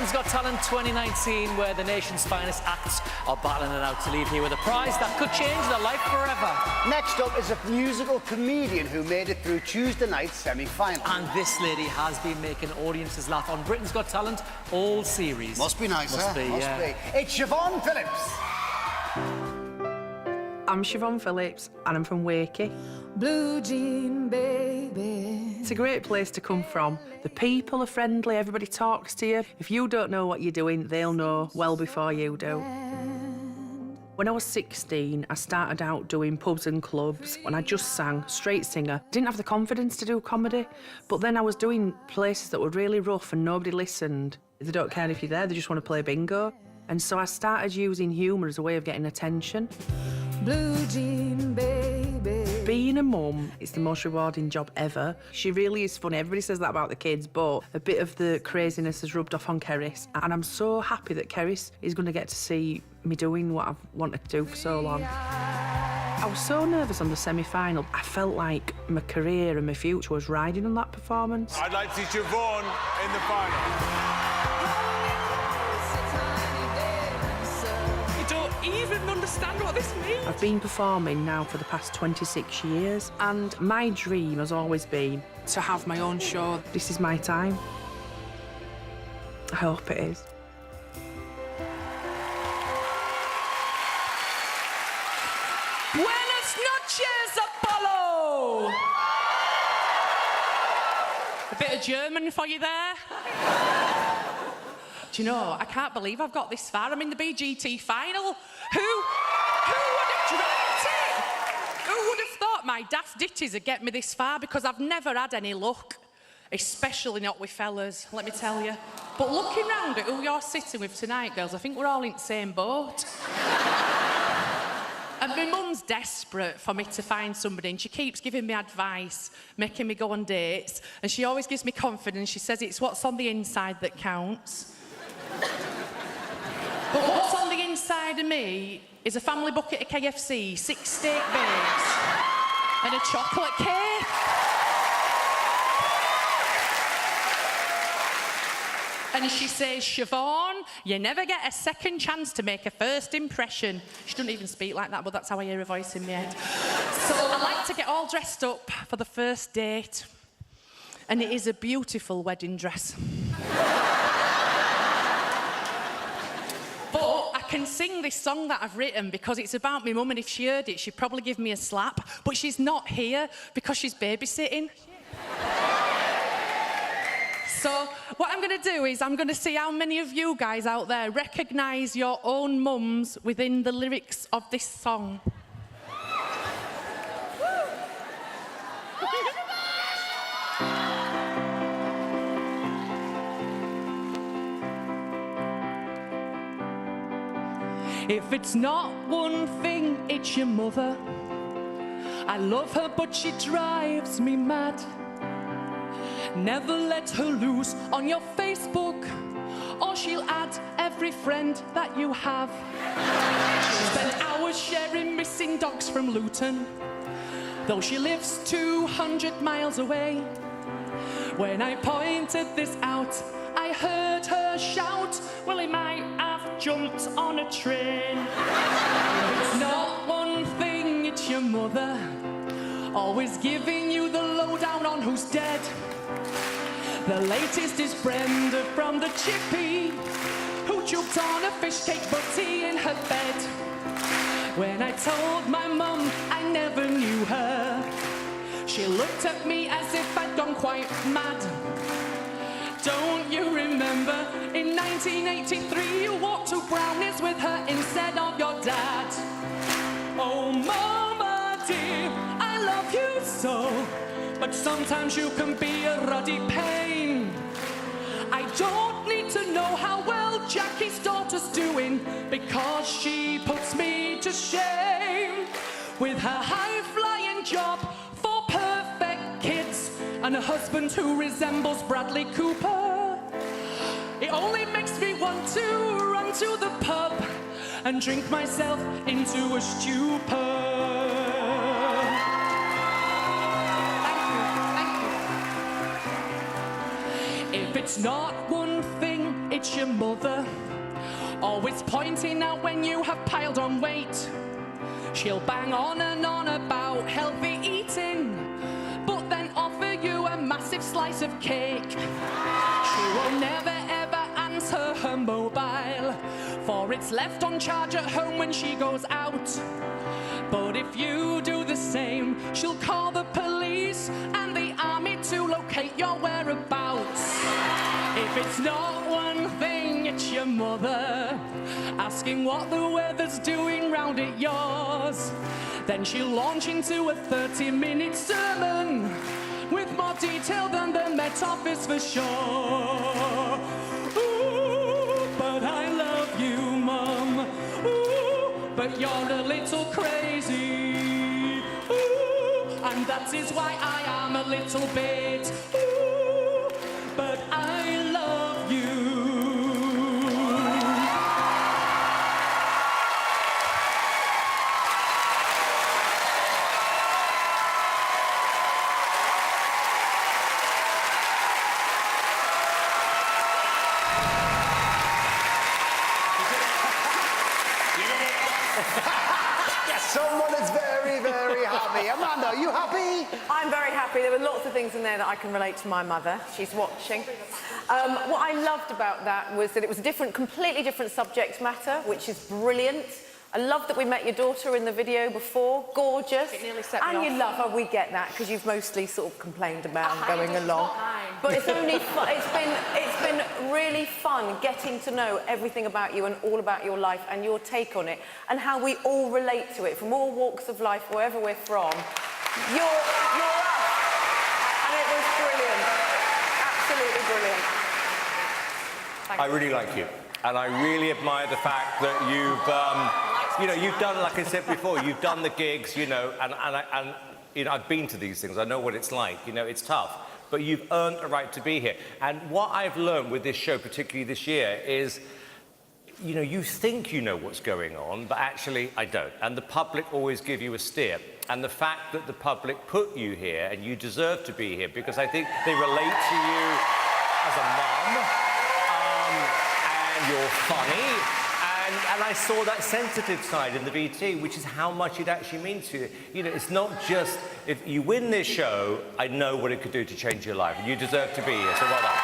Britain's Got Talent 2019, where the nation's finest acts are battling it out to leave here with a prize that could change their life forever. Next up is a musical comedian who made it through Tuesday night's semi-final. And this lady has been making audiences laugh on Britain's Got Talent all series. Must be nice, Must be. It's Siobhan Phillips. I'm Siobhan Phillips and I'm from Wakey. Blue jean baby. It's a great place to come from. The people are friendly, everybody talks to you. If you don't know what you're doing, they'll know well before you do. When I was 16, I started out doing pubs and clubs and I just sang, straight singer. Didn't have the confidence to do comedy, but then I was doing places that were really rough and nobody listened. They don't care if you're there, they just want to play bingo. And so I started using humour as a way of getting attention. Blue jean baby. Being a mum is the most rewarding job ever. She really is funny. Everybody says that about the kids, but a bit of the craziness has rubbed off on Keris. And I'm so happy that Keris is going to get to see me doing what I've wanted to do for so long. I was so nervous on the semi-final. I felt like my career and my future was riding on that performance. I'd like to see Siobhan in the final. Even understand what this means. I've been performing now for the past 26 years and my dream has always been to have my own show. This is my time. I hope it is. Buenas noches, Apollo! A bit of German for you there. Do you know, I can't believe I've got this far. I'm in the BGT final. Who would have dreamt it? Who would have thought my daft ditties would get me this far? Because I've never had any luck, especially not with fellas, let me tell you. But looking round at who you're sitting with tonight, girls, I think we're all in the same boat. And my mum's desperate for me to find somebody, and she keeps giving me advice, making me go on dates, and she always gives me confidence. She says it's what's on the inside that counts. But what's on the inside of me is a family bucket of KFC, 6 steak bakes, and a chocolate cake. And she says, Siobhan, you never get a second chance to make a first impression. She doesn't even speak like that, but that's how I hear her voice in my head. So I like to get all dressed up for the first date. And it is a beautiful wedding dress. But I can sing this song that I've written because it's about my mum, and if she heard it, she'd probably give me a slap. But she's not here because she's babysitting. So what I'm going to do is I'm going to see how many of you guys out there recognise your own mums within the lyrics of this song. If it's not one thing, it's your mother. I love her, but she drives me mad. Never let her loose on your Facebook, or she'll add every friend that you have. She'll spend hours sharing missing dogs from Luton, though she lives 200 miles away. When I pointed this out, I heard her shout, well, he might have jumped on a train. It's not one thing, it's your mother, always giving you the lowdown on who's dead. The latest is Brenda from the Chippy, who choked on a fish cake butty in her bed. When I told my mum I never knew her, she looked at me as if I'd gone quite mad. Don't you remember, in 1983 you walked to Brownies with her instead of your dad? Oh, Mama dear, I love you so, but sometimes you can be a ruddy pain. I don't need to know how well Jackie's daughter's doing, because she puts me to shame with her high-flying job for perfect kids and a husband who resembles Bradley Cooper. It only makes me want to run to the pub and drink myself into a stupor. If it's not one thing, it's your mother. Always pointing out when you have piled on weight. She'll bang on and on about healthy eating, but then offer you a massive slice of cake. She will never ever answer her mobile, for it's left on charge at home when she goes out. But if you do the same, she'll call the police and the army to locate your whereabouts. If it's not one thing, it's your mother, asking what the weather's doing round at yours. Then she'll launch into a 30-minute sermon with more detail than the Met Office for sure. Ooh, but I love you, Mum. Ooh, but you're a little crazy. Ooh, and that is why I am a little bit. Ooh, but I love you. Someone is very, very happy. Amanda, are you happy? I'm very happy. There were lots of things in there that I can relate to my mother. She's watching. What I loved about that was that it was a completely different subject matter, which is brilliant. I love that we met your daughter in the video before. Gorgeous. It nearly set me and off. you love her. We get that because you've mostly sort of complained about going along. But it's only fun. It's been really fun getting to know everything about you and all about your life and your take on it and how we all relate to it from all walks of life, wherever we're from. You're us. And it was brilliant. Absolutely brilliant. I really like you, and I really admire the fact that you've done, like I said before, you've done the gigs, and I've been to these things. I know what it's like. It's tough, but you've earned the right to be here. And what I've learned with this show, particularly this year, is, you think you know what's going on, but actually I don't. And the public always give you a steer. And the fact that the public put you here, and you deserve to be here, because I think they relate to you as a mum. And you're funny, and I saw that sensitive side in the VT, which is how much it actually means to you. It's not just, if you win this show, I know what it could do to change your life. You deserve to be here, so well done.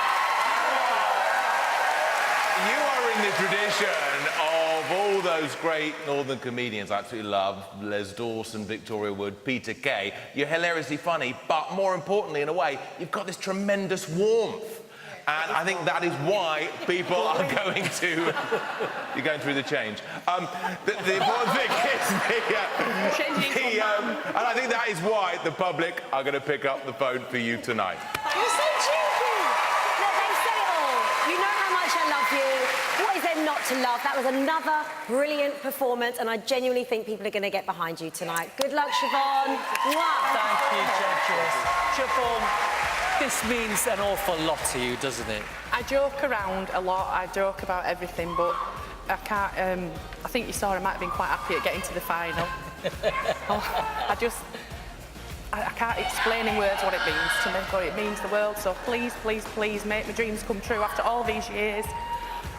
You are in the tradition of all those great northern comedians I absolutely love, Les Dawson, Victoria Wood, Peter Kay. You're hilariously funny, but more importantly, in a way, you've got this tremendous warmth. And I think that is why people are going to... You're going through the change. The important thing is and I think that is why the public are going to pick up the phone for you tonight. You're so cheeky. Look, they said it all. You know how much I love you. What is there not to love? That was another brilliant performance, and I genuinely think people are going to get behind you tonight. Good luck, Siobhan. Mwah. Thank you, judges. Siobhan, this means an awful lot to you, doesn't it? I joke around a lot. I joke about everything, but I can't... I think you saw I might have been quite happy at getting to the final. I can't explain in words what it means to me, but it means the world. So please, please, please make my dreams come true after all these years.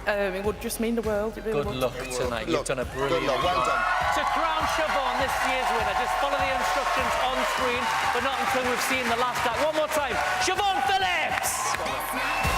It would just mean the world. It really Good would. luck tonight. You've done a brilliant Good luck. Well done. To crown Siobhan this year's winner, just follow the instructions on screen, but not until we've seen the last act. One more time, Siobhan Phillips!